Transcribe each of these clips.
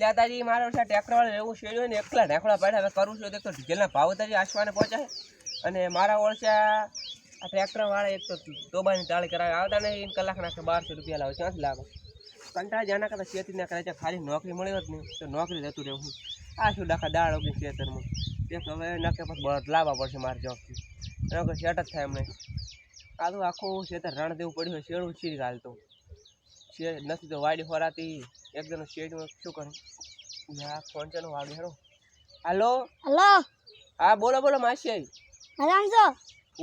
ત્યાં તારી મારો ટ્રેક્ટર વાળો એવું શેડ્યું ને એકલા ઢેકડા પાડ્યા. હવે કરું છું તો ડીઝલના ભાવ તારી આસમાને પહોંચાય. અને મારા ઓળશા આ ટ્રેક્ટર વાળા એક તો તોબાની તાળી કરાવે આવતા ને એને કલાક નાખે 1200 રૂપિયા લાવે. ક્યાંથી લાવે? કંટાળા જાના કરતા ખેતી ના કરે. ખાલી નોકરી મળી હોત ને તો નોકરી જતું રહેવું. આ શું ડાખા દાળ ઓગી ખેતરમાં એક હવે નકે પછી બળદ લાવવા પડશે મારે જોબથી. એનો કોઈ સેટ જ થાય એમને. આ તો આખું ખેતર રણ દેવું પડ્યું હોય. શેડું ચીરી ગાલતો છે નથી તો વાડી ફરાતી એકદમ શેડમાં શું કરું? ફોન ચાલો વાગે હેરો. Hello hello. હા બોલો બોલો માસી. મજામ છો?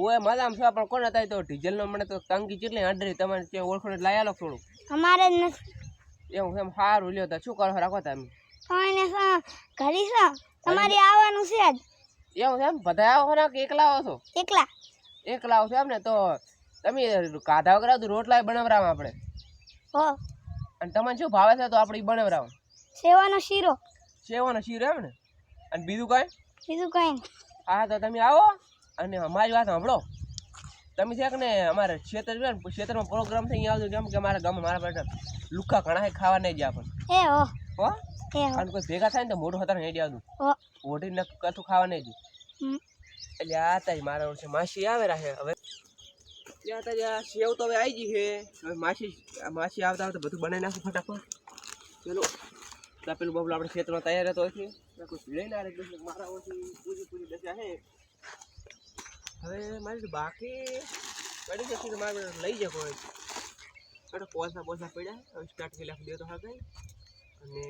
ઓય મજામ છો પણ કોણ હતા તો ડીઝલનો મને તો તંગી કેટલી હંડરી તમારે ત્યાં ઓળખણ લાયા લો થોડું. અમારે જ નથી એવું એમ સારું લ્યો તો શું કરો રાખો તમે? કોઈને ઘરી છો? તમારી આવવાનું છે આજ. એવું એમ બધા આવો ને કે એકલા આવો છો? એકલા. એકલા આવો છો એમ ને? તો તમે કાઢા વગર રોટલા બનાવરાવા આપણે. હો. અને તમને શું ભાવે છે તો આપણે બનાવરાવ? સેવાનો શીરો. સેવાનો શીરો એમ ને? અને બીજું કાંઈ? બીજું કાંઈ નહીં. હા તો તમે આવો અને અમારી વાત સાંભળો. તમે છે કે ને અમારે ક્ષેત્રમાં પ્રોગ્રામ થઈ આવજો. કેમ કે અમારા ગામમાં મારા પાસે લુખા ઘણા ખાવા નહીં જાય પણ. એ હો હો એ હો. અને કોઈ ભેગા થાય ને તો મોઢું હતા નહીં આવતું. હો ઓઢીને કથું ખાવા નહીં દઉં. એટલે આ તારી મારા વર્ષે માસી આવે રાખે હવે. ત્યાં તારી સેવ તો હવે આવી ગઈ છે. હવે માસી આવતા આવતા બધું બનાવી નાખું ફટાફટ. પેલું પેલું બબલું આપણે ખેતરમાં તૈયાર હતો છે. કોઈ ભીડાઈ ના રહે મારા ઓછી પૂરી દશા છે. હવે મારી બાકી પડી જશે તો મારે લઈ જાય કોઈ પોસા પડ્યા. હવે સ્ટાર્ટ કરી નાખી દે તો હા કઈ. અને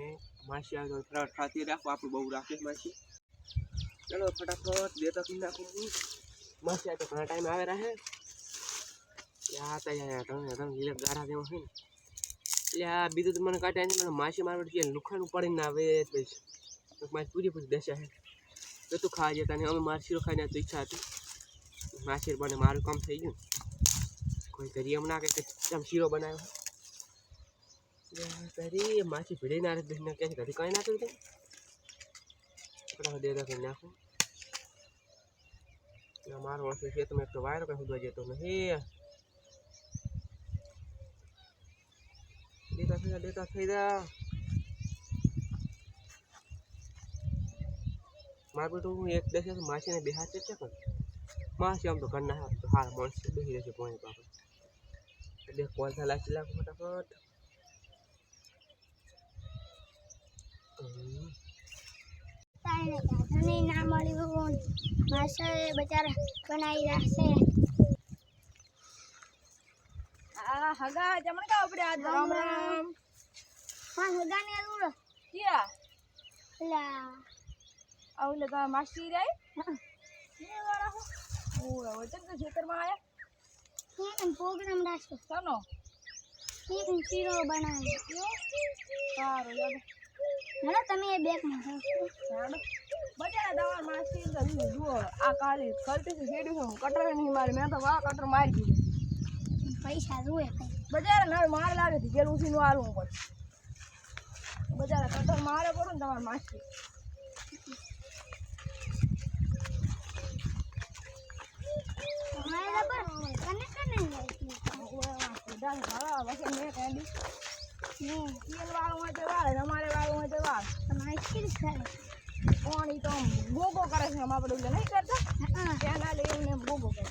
માસી આવે તો ફટાફટ ખાતી રાખો. આપણું બહુ રાખે માસી. ચાલો ફટાફટ દેતો કરી નાખું. માસી આવે તો ઘણા ટાઈમ આવે રહે. આ તૈયાર તમે ગારા જેવો છે ને. એટલે આ બીજું તો મને કાંઈ ટેન્શન મને માસી મારવા છે લુખાનું પડીને ના આવે પછી મારી પૂરી દશા છે. તો તું ખાવા જતા ને અમે મારે શીરો ખાઈને તો ઈચ્છા હતી. માસી બને મારું કામ થઈ ગયું. કોઈ ઘરી એમ ના કે તમે શીરો બનાવ્યો ઘરી માસી ભીડી ના રહે ક્યાં ઘરે કંઈ ના કર્યું તમે દે કરી નાખું. મારો વર્ષ છે તમે એક તો વાયરો કંઈ સુધવા જતો નથી. દેતા થઈ જા મારું તો હું એક દેશે માસીને બે હાથ છે પણ માસી આમ તો ઘરના હાથ તો હાર મળશે બેસી રહેશે પોણી પાપડ. એટલે કોલ થાય લાગી લાખ ફટાફટ. ના મળ્યું માસી બચારા બનાવી રાખશે. આ હગા જમણ કા આપણે આજ રામ રામ. હા હગા ને આલુડો કિયા લા આવલે કા માસી રે કે વાળા હો ઓય વચન કે ખેતરમાં આયા હું પ્રોગ્રામ રાખો સનો હું શીરો બનાવી સારું યાદ મને તમે એ બેગ માં હાડો બજારા દવા માસી તો જુઓ આ કાલી કલટી છેડ્યું છે કટર નહીં મારી મેં તો વા કટર મારી દીધું. પૈસા રૂએ બજારા ના માર લાગે છે ગેલું ઉસીનું આલવું પડે. બજારા કટર મારે પડો ને તમાર માસી મારે બરાબર કને કને ડાલ હા વસે મે કેડી તેલ વાળું હોય તો વાળ અમારે વાળું હોય તો વાળ તમારે શીર કરે પાણી તો ગોગો કરે છે આપણે એટલે નહીં કરતા તેના લઈને ગોગો કરે.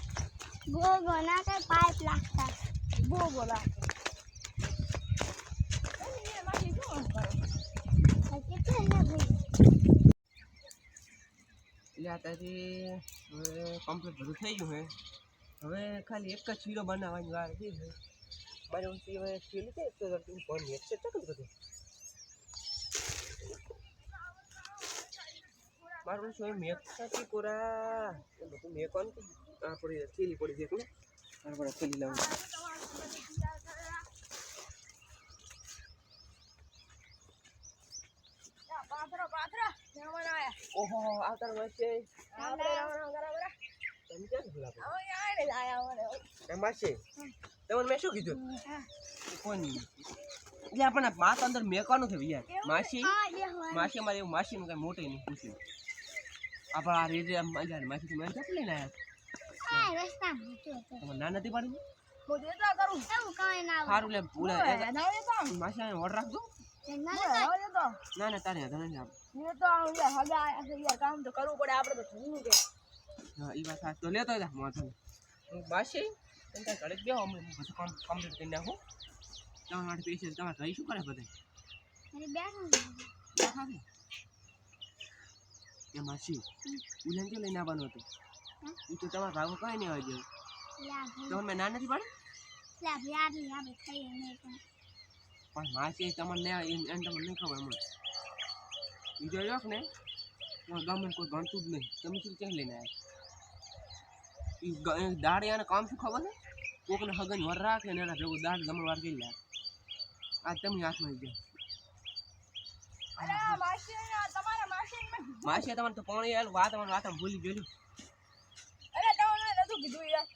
ગોગો ના કઈ પાઇપ લાગતા ગોગો લાગે એ માસી શું કરે કેટલે ના ભાઈ. એટલે આ તારી હવે કમ્પ્લીટ બધું થઈ ગયું છે. હવે ખાલી એક જ શીરો બનાવવાની વાર છે. મારે ઊંચી હવે શીરો છે તો ફોન મેચ છે તો બધું મારું શું મેક નથી પૂરા બધું મેકવાનું આ પડી થેલી પડી છે ને મારે થેલી લાવું. ઓહો આવતા માસી આપણે રાવણ બરાબર તમે ક્યાં ભૂલા હવે આને લાયા મને માસી તમને મેં શું કીધું કોની એટલે આપણને માથ અંદર મેકવાનું છે યાર. માસી માસી અમારે એવું માસીનું કઈ મોટી નહીં પૂછ્યું આપણે આ રેજે માસી તમે કેટલી લઈને આવ્યા રસ્તા મૂક્યો તો તમારે ના નથી પાડી હું દેતા કરું એવું કઈ ના સારું લે પૂરા ના દેતા માસી ઓર્ડર રાખજો ના હવે તો ના ના તારે હજાર નહીં આપે. એ તો આમ યાર હગા આયા છે યાર કામ તો કરવું પડે આપણે તો જોવું કે હા એ વાત સાચી. તો લેતો જા વાંધો નહીં. હું માસી તમે ત્યાં ઘરે જ બેહો અમે બધું કામ કમ્પ્લીટ કરી નાખું. તમારા માટે પૈસા તમારે રહી શું કરે બધા અરે બેઠું બેઠા છે એ માસી ઉલન કે લઈને આવવાનું હતું એ તો તમારા ભાગો કઈ નહીં આવી જાય તો મેં ના નથી પાડી આપણે ખાઈએ નહીં પણ માસી તમને એને તમને નહીં ખબર હમણાં બીજો જોક ને ગામમાં કોઈ ગણતું જ નહીં તમે શું ક્યાં લઈને આવ્યા એ દાડિયાને કામ શું ખબર ને કોકને હગન વર રાખે ને એના ભેગું દાડ જમણવાર કરી લે આજ તમે હાથમાં ગયા અરે આ માસી તમારા માસી માસી તમારે તો પાણી આવેલું વાત તમારે વાત ભૂલી ગયેલું અરે તમને નતું કીધું યાર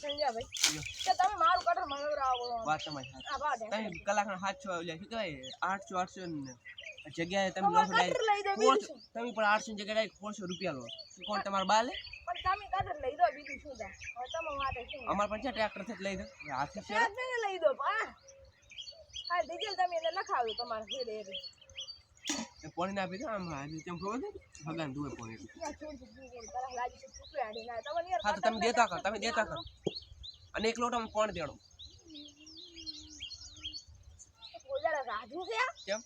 સંજય ભાઈ કે તમે મારું કટર મનવરાવો વાત તમારી આ બા દે તમે કલાકના 700 એટલે શું કહેવાય 800 ને જગ્યાએ તમે લો કટર લઈ દો બીજું તમે પણ 800 ની જગ્યાએ 400 રૂપિયા લો કોણ તમારે બાલે પણ તમે કટર લઈ દો બીજું શું દા હવે તમે વાતે શું અમાર પણ છે ટ્રેક્ટર થી જ લઈ દો હાથી છે ને લઈ દો હા હા ડીઝલ તમે એને નખાવ્યું તમારે ફેરે એ એ પાણી ના આપી દો આમ તેમ ખબર છે ભગવાન દુએ પાણી યાર છોડ દીધી તારા લાજી છે ટુકડે આડી ના તમને યાર હા તો તમે દેતા કરો અને એક લોટ અમે પાણી દેણો કોજારા રાજુ છે કેમ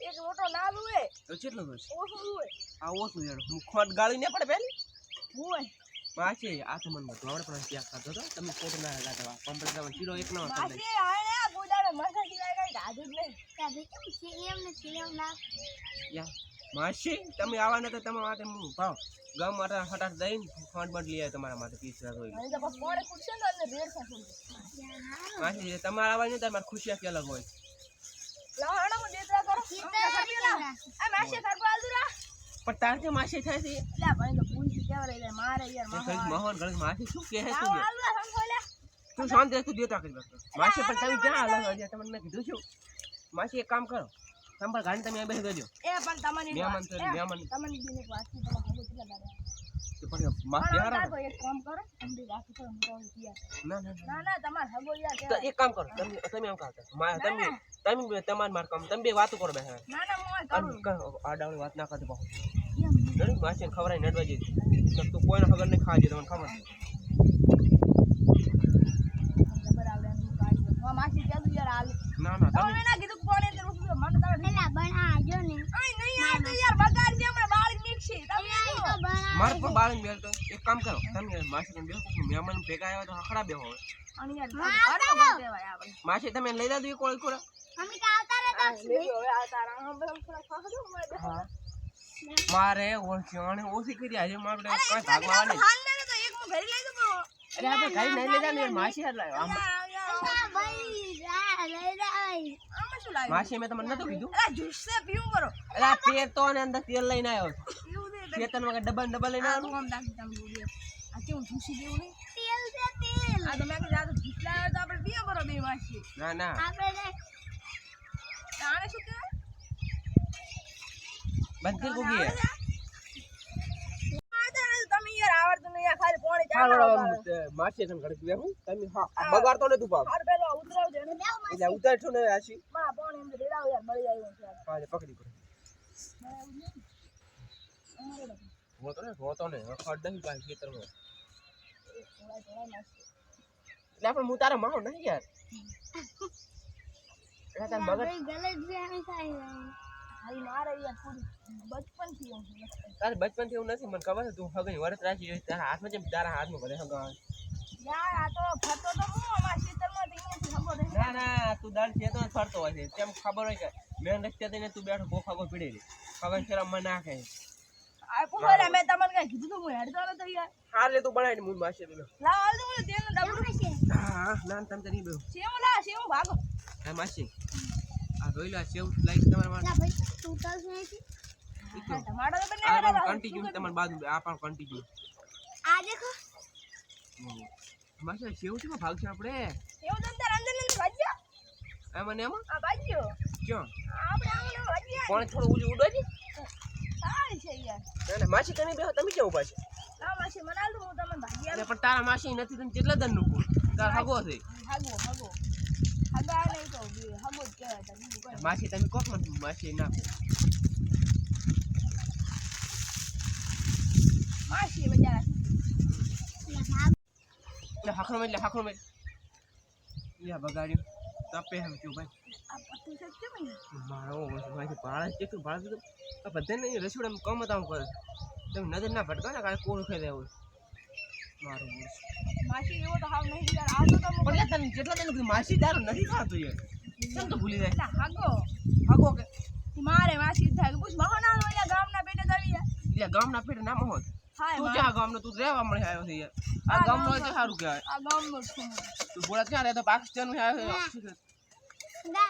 એક મોટો ના લુએ તો કેટલો થશે ઓછું લુએ આ ઓછું દેણો હું ખોટ ગાળી ને પડે પેલી હુંય માસી આ તો મને બધું આવડે પણ ત્યાગ કરતો હતો તમે ખોટું ના લગાડવા કમ્પ્લીટ કિલો એક નો હતો માસી આને કોજારા મસા સિવાય કઈ રાજુ જ નહીં યા માસી તમે આવવાના તો તમારા માટે હું ભાવ ગામ માટે હટાટ દઈને ફંડ બંડ લઈ આવ્યો તમારા માટે 20,000 હોય અહીં તો બસ કોડે કુડશે ને અંદર રેડ થશે માસી તમારે આવવાની તમારી ખુશી કે અલગ હોય લાવ આનો મો દેતરા કરો આ માસી સરકો આલદુરા પણ તાર કે માસી થાય છે લે ભાઈ તો પૂંજી કેવા રહી જાય મારે યાર એ કઈ મોહન ગણ માસી શું કહે છે લાવ તું આલદુરા સંકો લે તું શાંત રહે તું દેતા કરી બસ માસી પણ તમે ક્યાં અલગ હોય તમને મેં કીધું છું માસી એક કામ કરો સંભાળ ગાડી તમે આ બેસી દેજો એ પણ તમને મહેમાન તો મહેમાન તમને બીને એક વાત છે તમે ખબર કેટલા દાડા તો પણ માસ પણ દેહારા આ તો એક કામ કરો તમે વાત કરો હું કહું યાર ના ના તમાર હગો યાર તો એક કામ કરો તમે એમ કહો તમે તમાર માર કામ તમે બે વાતો કરો બેઠા ના હું કરું આડાવળી વાત ના કરતી પાછું એમ નડી માસી ખવરાઈ નડવા જઈ તું કોઈને ખબર નહીં ખાજે તમને ખબર ખબર આવડે હું કાઢી હું માસી કેદું યાર હાલ ના તમે ના કીધું કોણે તે રૂપિયો મને તારે પેલા બનાજો ને આય નહીં આવતો યાર બગાડ દે હમણાં બાળ નીકશે તમે માર પણ બાળન બેલ તો એક કામ કરો તમે માસી ને બેહો મહેમાન ભેગા આવ્યા તો હખડા બેહો હવે અને યાર ઘરનો કહેવાય આપણે માસી તમે લઈ દાદુ એક કોળ કોળ અમે તો આવતા રહેતા લેજો હવે આ તારા હમ થોડા ખાખડો મને હા મારે ઓળખ્યાણે ઓછી કરી આજે મારે કઈ ભાગમાં હાલ ને તો એક હું ઘરે લઈ દઉં અરે આપણે કઈ નહીં લેતા ને માસી ભાઈ ભાઈ લઈ જાય આમાં શું લાગે માસી મેં તમને નતું કીધું અરે જ્યુસ સે પીવું કરો અરે આ પેર તો ને અંદર તેલ લઈને આવ્યો પીવું દે ખેતર માં ડબલ લઈને આ આવ્યો કામ દાખી તમે બોલ્યો આ કેવું જ્યુસી જેવું નહીં તેલ છે તેલ આ તો મેં કીધું આ તો જ્યુસ લાવ્યો તો આપણે પીવો બરો બે વાસી ના આપણે આને શું કહેવાય બંધ કરી ગોગી તમે યાર આવડતું નહીં યાર ખાલી પાણી હાલો ચાલો માસી તમે ઘડી બેહું તમે હા બગાડતો ને તું પાવ હાર પેલો ઉતરાવજો ને એટલે ઉતારશો ને આશી માં પાણી અંદર રેડાવ યાર મળી આવ્યો છે હા પકડી પડે રોતો ને ખડ નહીં પાછ ખેતરમાં એટલે આપણે હું તારા માવો નહીં યાર એટલે તાર મગજ ગલત જે અમે ખાઈ હાલ મારે યાર પૂરી બચપન થી હું તારે બચપન થી એવું નથી મને ખબર છે તું હગઈ વરત રાખી જોઈ તારા હાથમાં જેમ તારા હાથમાં ભલે હગા યાર આ તો ફરતો તો હું અમાર ખેતરમાં થી અહીંયાથી ખબર હે ના તું દર છે તો ફરતો હોય છે તેમ ખબર હોય કે મેં રસ્તે થઈને તું બેઠો બહુ ખબર પડી રહી ખબર શરમ મને નાખે આ પૂરા મેં તમને કઈ કીધું તો હું હેડતો નતો યાર હાર લે તું બનાવીને હું માસી તું લાવ હાલ તો તેલ ડબલું હા ના તમે તરી બેહો સેવ લા સેવ ભાગો હા માસી આ જોઈ લો સેવ લાઈક તમારા માટે ના ભાઈ તું તો છે ટમાટર તો બને આ કન્ટિન્યુ તમારી બાજુ આ પણ કન્ટિન્યુ આ દેખો માસી સેવ છે ભાગ છે આપણે સેવ તો અંદર ભાજ્યા એમાં ને એમાં આ ભાજ્યો ક્યાં આપણે આમને ભાજ્યા પણ થોડું ઊંચું ઉડો સારી છે યાર ના માસી તમે બેહો તમે ક્યાં ઉભા છે લાવ માસી મનાલ દઉં હું તમને ભાજ્યા અરે પણ તારા માસી નથી તને કેટલા દન નું તાર હગો છે હગો હગા નહીં તો હગો જ કહેવાય તાર બીજું કોઈ માસી તમે કોક મને માસી નાખો માસી બજારા એટલે હાખરો મેં યા બગાડ્યું તપે હમ ક્યું ભાઈ આ પતું છે કેમ ને મારો માસી ભાડા ચેક ભાડા દીધું આ બધાને રસોડામાં કમ તામ કરે તમે નજર ના ભટકો ને કાલે કોણ ખાઈ દેવું મારું માસી એવો તો હાવ નહીં યાર આ તો તમે પણ તને જેટલા તને કીધું માસી તારું નથી ખાતું યાર કેમ તો ભૂલી જાય એટલે હાગો હાગો કે મારે માસી થાય કે પૂછ મહાના ઓલા ગામના પેટે દવી યાર એટલે ગામના પેટે નામ હોત હાય તું મારે ક્યાં ગામનો તું રહેવા મળે આવ્યો છે યાર આ ગામનો હોય તો સારું કહેવાય આ ગામનો જ છું તું બોલા ક્યાં રહેતો પાકિસ્તાન માં આવ્યો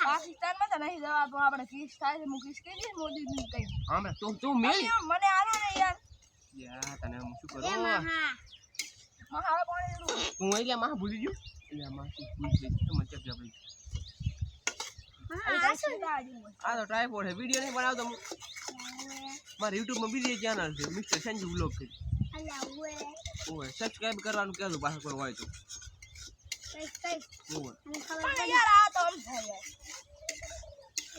પાકિસ્તાનમાં તો નહીં જવા તો આપણે કિસ થાય છે હું કિસ કહી દઈશ મોદી ની કઈ આમે તું મેલ મને આલો ને યાર યાર તને હું શું કરું મહાવે પાણી દીધું તું એટલે માં ભૂલી ગયો એટલે માં ભૂલી ગઈ તો મચક ગયા ભાઈ આ તો ટ્રાયપોડ છે વિડિયો નહીં બનાવતો હું મારા YouTube માં બીજી ચેનલ છે મિસ્ટર સંજુ વ્લોગ કરી ઓય સબસ્ક્રાઇબ કરવાનું કહેજો પાછું કોઈ હોય તો ઓય પણ યાર આ તો આમ થાય યાર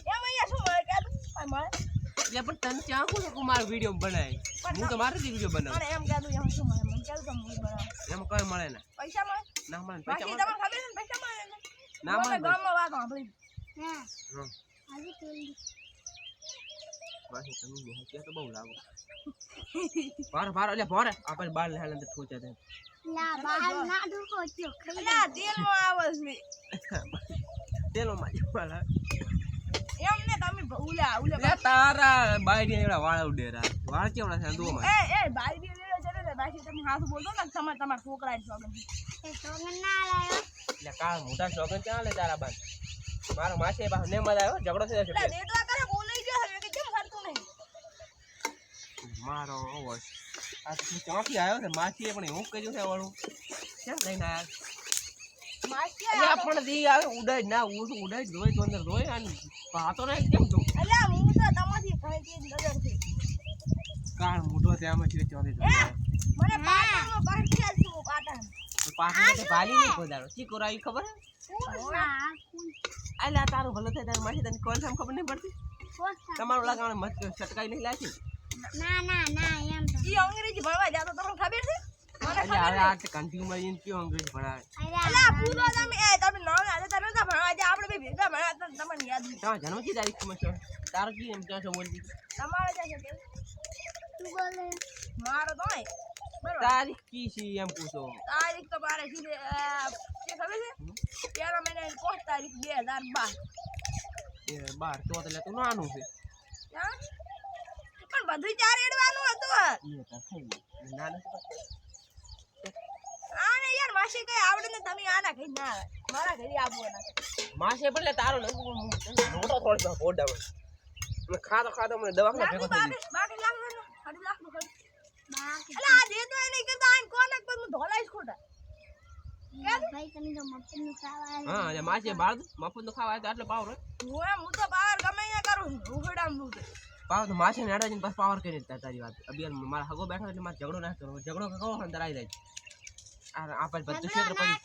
એમ અહીંયા શું મળે કે આ મળે એટલે પણ તને ક્યાં કોણ કો મારો વિડિયો બનાય હું તો મારે જ વિડિયો બનાવું પણ એમ કહેતું એમ શું મળે મને કહેતું તો હું બનાવ એમાં કઈ મળે ના પૈસા મળે ના મળે બાકી પૈસા તમને ખબર છે ને પૈસા મળે ને ના મળે ગામમાં વાત સાંભળી હા બાકી તમે બહુ કે તો બહુ લાગો ભાર એટલે ભાર આપણે બાર લેહાલ અંદર ઠોચા દે અલા તેલમાં આવે છે તેલો માં વાળા એમને તમે ઉલ્યા લે તારા બાઈ ને એડા વાળ ઉડેરા વાળ કેવડા છે દો માં એ ભાઈ બી લેડો ચલે ને બાકી તમે હાથ બોલતો ને તમારા છોકરા જ સોગન એટલે કાળ મોટા શોખન ક્યાં લે તારા બાદ મારો માસે બા ને મજા આવ્યો ઝઘડો થઈ એટલે જશે દેતો કરે બોલાઈ ગયો હવે કે કેમ કરતું નહીં મારો ઓય આ તું ક્યાંથી આવ્યો છે માસીએ પણ હું કર્યું છે વાળું કેમ લઈને આયા માસી એટલે પણ દી આવે ઉડાય ના ઉડાય જોઈ તો અંદર જોઈ અને પાતો ને કેમ તું અલા હું તો તમારી ભાઈ થી નજર છે કાળ મોટો છે આમાં છે ચોરી મને પાટણનો પાટી આલ છું પાટણ પાછળ ભાલી નહીં કોદારો ચી કોરાઈ ખબર હે આલા તારું ભલો થાય તાર માસી તને કોલ સામ ખબર નહીં પડતી તમારું લગાણ મત છટકાઈ નહીં લાગી ઈ અંગ્રેજી ભણવા જાતો તમને ખબર છે મને એટલે હવે આ કન્ઝ્યુમર ઇન ક્યો અંગ્રેજી ભણાવે અલા પૂરો તમે નામ આજે તને તો ભણવા જા આપણે બે ભેગા ભણ્યા તો તમને યાદ નહીં તમારા જન્મ કી તારીખ માં છે તારો કી એમ ક્યાં છો બોલતી તમારે જાય છે તું બોલે મારો તો નહીં બરાબર તારીખ કી છે એમ પૂછો તારીખ તો મારે સીધે કે ખબર છે 11 મહિનાની 5 તારીખ 2012 એ 12 તો એટલે તું નાનું છે હા પણ બધું ચાર એડવાનું હતું એ તો થઈ નાનું આને યાર માસી કઈ આવડે ને તમે આના કઈ ના આવે મારા ઘરે આવવાના માસે એટલે તારો મોટો થોડો પોડા મને ખાતો મને દવાખાને ભેગો થઈ ગયો બાકી લાખ ને 2.5 લાખ નું ખર્ચ અલા આ દે તો એ નહીં કરતા આઈને કોને પર હું ધોલાઈશ ખોટા હા એટલે માસે બાળ મફત નું ખાવા તો આટલો પાવર હું તો બહાર ગમે ત્યાં કરું ઉઘડામ નું પાવર તો માસે ને અડાજીને બસ પાવર કરી દેતા તારી વાત અબિયાર મારા હગો બેઠો એટલે મારે ઝઘડો ના કરો ઝઘડો કરો અંદર આવી જાય આ પછી બધું ક્ષેત્ર પડી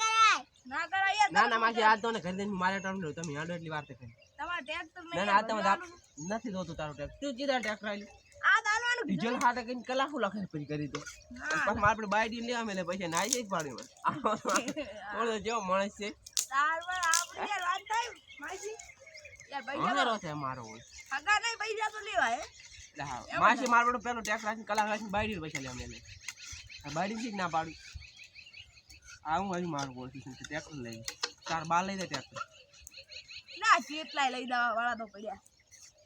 ના કરાય યાર ના માસે આજ તો ને ઘરે જઈને મારે ટાઈમ લો તમે આડો એટલી વાર કરી તમાર ટ્રેક્ટર ના ના આ તમે નથી જોતું તારું ટ્રેક્ટર તું જીધા ટ્રેક્ટર આવી આ દાલવાનું ડીઝલ હાથે કઈ કલાક લખે પછી કરી દો પછી મારે આપણે બાઈડી લેવા મેલે પછી નાઈ જાય પાણીમાં ઓળો જેવો માણસ છે તારવા આપણે યાર વાત થાય માસી યાર પૈસા અનેરો છે મારો હોય હગા નહીં પૈસા તો લેવાય એટલે હા માસી મારો પેલો ટ્રેક્ટર રાખીને કલાક રાખીને બાઈડી પૈસા લેવા મેલે બાઈડી થી જ ના પાડું આવું હજુ મારું બોલતી છે ટ્રેક્ટર લઈ તાર બાર લઈ દે ટ્રેક્ટર ના કેટલાય લઈ દેવા વાળા તો પડ્યા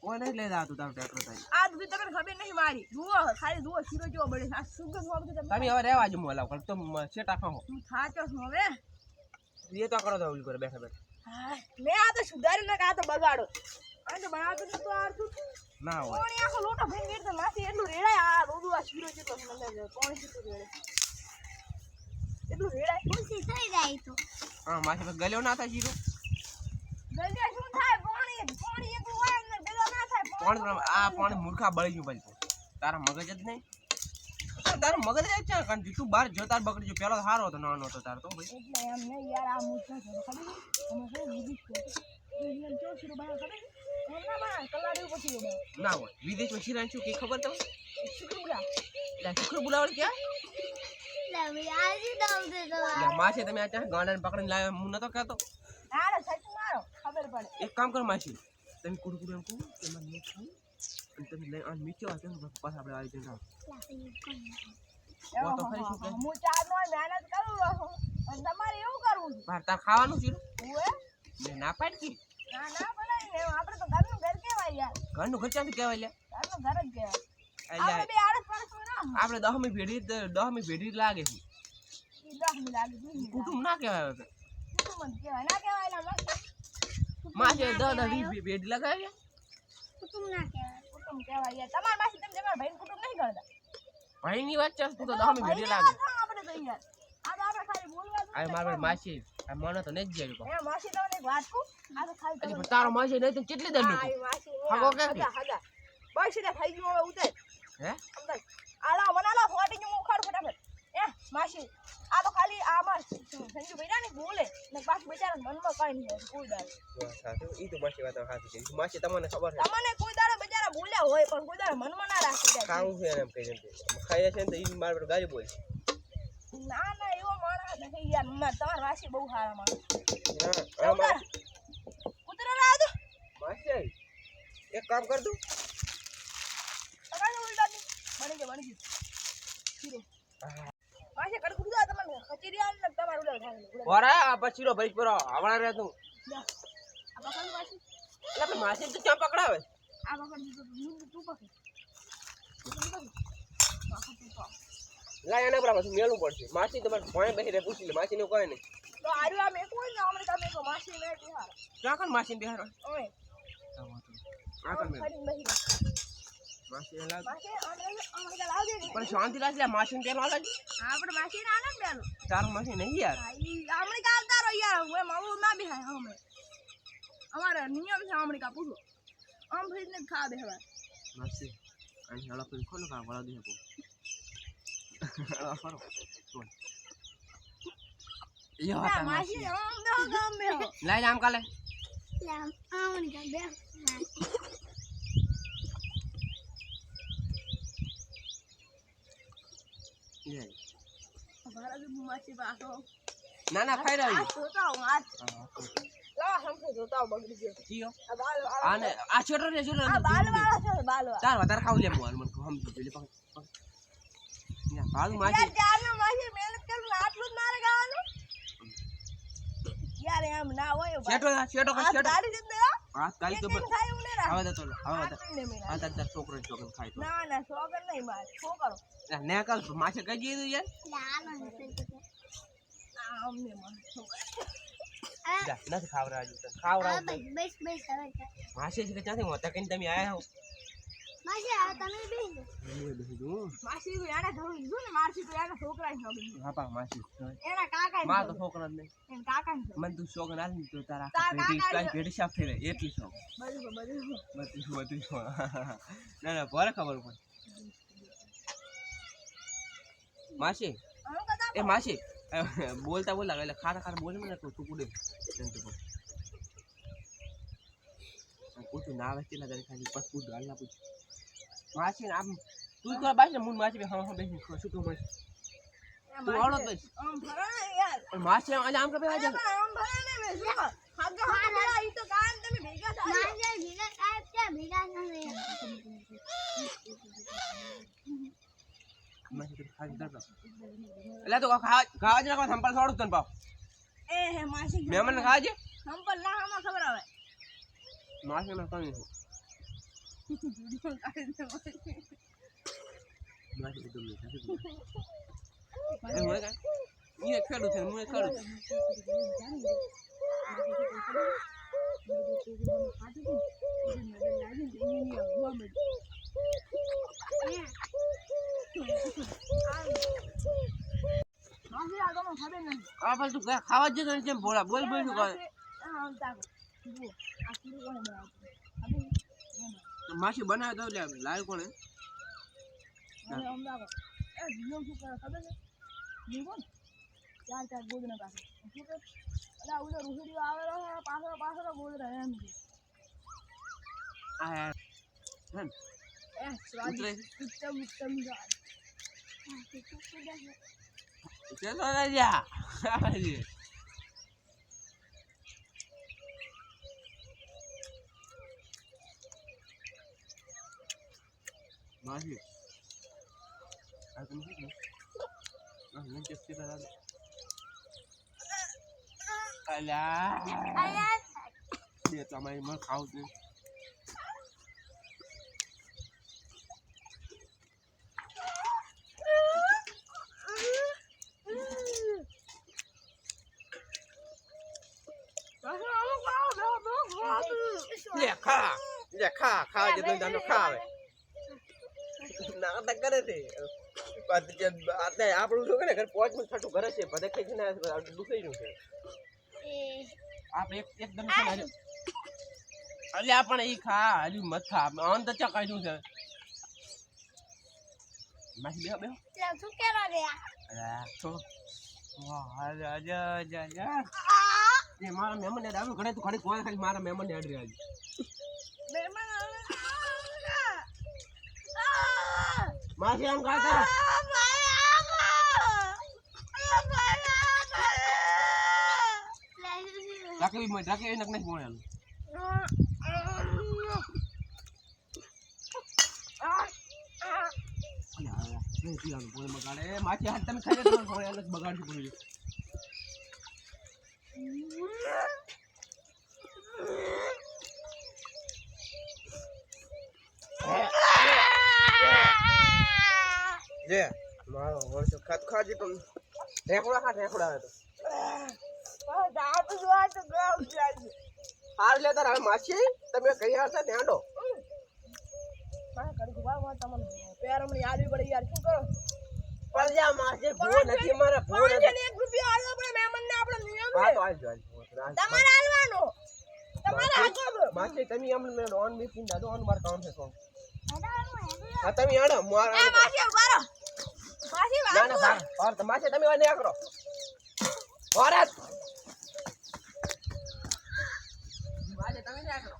કોઈ નહીં લઈ જતું તારું ટ્રેક્ટર થાય આ સુધી તમને ખબર નહીં મારી જુઓ ખાલી જુઓ શીરો જેવો બળે આ સુગંધ વાળું તમે તમે હવે રહેવા જો મોલાવ કર તો શેટા ખાઓ હું થાચો છું હવે એ તો કરો તો ઓલી કરે બેઠા બેઠા હા મેં આ તો સુધારી નાખ આ તો બગાડો આ તો બનાવતો તો આરતું ના હોય કોણી આખો લોટો ભરી ગયો તો માસી એટલું રેડાય આ રોડું આ શીરો જેટલો મને કોણી કેટલું રેડાય એટલું રેડાય હા માસી ગલ્યો ના થાય જીરો ગલ્યા શું થાય પાણી એટલું હોય ને ગલ્યો ના થાય પણ આ પાણી મૂર્ખા બળી ગયું પછી તારા મગજ જ નહીં તારું મગજ જ છે કારણ તું બહાર જો તાર બગડી ગયો પેલો સારો હતો નાનો હતો તાર તો ભાઈ એટલે એમ નહીં યાર આ મૂર્ખા છે ખબર અમે શું વિધિ છે શીરો બનાવે ખબર છે? એમ ના બનાવે, કલાડી ઉપર શીરો બનાવે. ના હોય વિદેશમાં શીરા શું કઈ ખબર તમને? શુક્રબુરા. એટલે શુક્ર બોલાવડ ક્યાં? એટલે માસી તમે આ ત્યાં ગાંડાને પકડીને લાવ્યા હું નતો કહેતો. ના રે સચ મારો ખબર પડે. એક કામ કરો માસી તમે કુડકુડ એમ કહું કે મને નહીં ખાવું અને તમે લઈ આ નીચે વાંચો ને પાછા આપણે આવી જઈને તો ખરી શું કહે? હું ચાર નો મહેનત કરું રહું અને તમારે એવું કરવું છે. બહાર તાર ખાવાનું છે ઓએ મેં ના પાડી કી ના ના બનાવી ને આપણે તો ઘરનું ઘર કહેવાય યાર. ઘરનું ઘર ક્યાંથી કહેવાય લે ઘરનું ઘર જ કહેવાય. એટલે આપણે બે આળસ પાડશું ના. આપણે 10મી પેઢી લાગે છે ઈ 10 મિનિટ લાગે 20 મિનિટ. કુટુંબ ના કહેવાય હવે કુટુંબ જ કહેવાય ના કહેવાય લા મસ્ત. માસી 10 પેઢી લગાવી કુટુંબ કહેવાય યાર. તમાર માસી તમે તમારા ભાઈનું કુટુંબ નહીં કરતા. ભાઈની વાત ચાલ તું તો 10મી પેઢી લાગે આપણે તો યાર આ તો આપણે ખાલી બોલવા જ આ મારી માસી આ મને તો નહીં જ જાય એ માસી તમને એક વાત કહું આ તો ખાલી એટલે પણ તારો માસી નહીં તો કેટલી દર આ ઈ માસી ને હગો કે? હગા બસ સીધા થઈ ગયું હવે ઉતર હે અંદર આલા મનાલા ફોટી હું ઉખાડ ફટાફટ એ માસી આ તો ખાલી આમાં સંજુ ભૈયા ને બોલે ને પાછું બેચારા મનમાં કઈ નહીં હોય કોઈ દાડે સાચું ઈ તો માસી વાત સાચી છે માસી તમને ખબર છે તમને કોઈ દાડે બેચારા બોલ્યા હોય પણ કોઈ દાડે મનમાં ના રાખી જાય ખાવું છે એમ કહી દે ખાઈએ છે ને તો ઈ મારા પર ગાલી બોલે ના ના એવો માણસ નથી યાર તમારા માસી બહુ સારા માણસ હા માસી ઉતરો ના દો માસી એક કામ કર દઉં તમારે ઉલટા બની ગયું શીરો માસી કડકું દીધા તમને ખચેરી આલ ને તમારે ઉલટ થાય ઓરા આ પછીરો ભરી પરો આવણા રે તું આ પકડ માસી એટલે માસી તો ક્યાં પકડાવે આ પકડ દીધું તું પકડ લાય એને બરાબર મેલું પડશે માસી તમારે ભોય બેહી રે પૂછી લે માસી ને કોઈ નહીં તો આર્યું આ મેં કોઈ ને અમને તમે કો માસી મે બિહાર ક્યાં કન માસી બિહાર ઓય આ કન મે ખડી બહી માસી ને લાગ માસી અમને લાવ દે ને પણ શાંતિ લાગ લે માસી ને તેલ લાગ આપણે માસી ને આનંદ બેલો તારો માસી નહીં યાર આમણે કા આવતારો યાર હું મામુ ના બિહાર અમે અમારા નિયમ છે આમણે કા પૂછો આમ ફરીને જ ખા દે હવે માસી અહીં હાલો ફરી ખોલો કા વળા દે કો આ ફરો સોન યો ના હતા માસી માસી આમ દો ગામ મે હો લાય આમ કાલે લે ભારત માસી પાસો ના ના ખાઈ આ રહ્યો જોતા હું આ લાવા સમજો જોતા હું બગડી ગયો કીયો આ બાલ આને આ છોટો રે છોટો આ બાલ વાળા છે બાલ વાળા તાર વધારે ખાવ લે મોર મને સમજી જો લે પકડ ના બાજુ માસી યાર ચારનો માસી મહેનત કરું આટલું જ મારે ગાવાનું યાર એમ ના હોય છેટો છેટો આ છેટો ગાડી દે ને હા કાઈ તો ખાય હું ને રાખ હવે તો હવે તો આ તાર છોકરો છોકરો ખાય તો ના ના સોગર નહીં માર છોકરો ને કાલ માસે કઈ દીધું યાર અમને માર જા નથી ખાવરા આજુ તને ખાવરા માસે છે કે ક્યાંથી મોટા કઈને તમે આયા હો હું બેહી દઉં માસી તો એને ધરું લીધું ને મારસી તો એના છોકરા છે હા પા માસી એના કાકા માં તો છોકરા જ નહીં એના કાકા છે મને તું શોખ ના લે તો તારા તાર પેટી કાકા કાઈ પેટી સાફ થઈ રહે એટલી શોખ બધું બધું ના ના ભલે ખબર પડે માસી આમ કદા એ માસી બોલતા બોલતા એટલે ખાતા ખાતા બોલે મને તું કુડે પૂછું ના આવે કેટલા તારે ખાલી બસ પૂછ ગાલ ના પૂછ માસી આમ તું કર બાસ ને મુન માસી હા હા બેસી શું તું માસી તું આવડો બસ આમ ભરા ને યાર પણ માસી આમ કે બેહા જા આમ ભરા ને મે શું હાગે હાગે ઈ તો કાન તમે ભેગા થાય માસી તું ખાઈ દે એટલે તો ખાવા જ ના સંપલ છોડું તને પાવ એ હે માસી મહેમાન ખાજે સંપલ ના હમા ખબર આવે માસી મને કઈ માસી કીધું એ હોય કા ઈ ખેડું છે હું ખેડું માસી આ તો ખબર નહીં આ પણ તું ખાવા જ જતો કેમ બોલા બોલ બોલ શું કહે આમ તાકો આ પૂરું કોને બનાવ માસી બનાવે તો લે લાવ કોણે મને આમ તાકો એ જીનો શું કરે ખબર છે જીવો ચાર ચાર ગોદના પાસે શું કરે અલા ઉલો રૂહડીઓ આવેલો પાછો પાછો ગોદરા એમ આ સ્વાદિષ્ટ ઉત્તમ ઉત્તમ સ્વાદ. ચલો રાજા માસી આ તમે શું મને ચેસ્ટી કરા દે અલ્યા બે તમારી મને ખાવું છે ખા જેટલો જાનો ખા હવે ના તો કરે છે આપણું શું ને ઘર પોચ માં છઠ્ઠું ઘરે છે બધે કઈ છે ને દુખાઈ નું છે આપણે એકદમ છે ને અલ્યા પણ ઈ ખા હજુ મત ખા અન તો ચકાઈ નું છે માસી બે શું કરવા ગયા અલ્યા તો વાહ જા એ મારા મહેમાન ને આવ્યું ઘરે તું ઘરે કોઈ ખાલી મારા મહેમાન ને આડ રહ્યા માસી આમ ખાતા રાખી નક નહીં મોડેલું માછી હાથ તમે ખાઈ બગાડશું પડ્યું જે મારો વર્ષો ખાત ખાજી પણ ઢેકડા ખા ઢેકડા હતો હાર લે તાર હવે માછી તમે કઈ હાર છે નેડો પણ જા માછી ભૂ નથી મારા ભૂ નથી ₹1 આલવો પડે મહેમાનને આપણો નિયમ હા છે તો આલજો તમારે આલવાનો તમારે આગળ માછી તમે અમને મે ઓન મીટિંગ દાદો ઓન માર કામ છે સો હા તમે આડો મારા એ માસી ઉભા રહો માસી ના ના બાર ઓર તમાશે તમે વાને આકરો ઓરત માજે તમે ને આકરો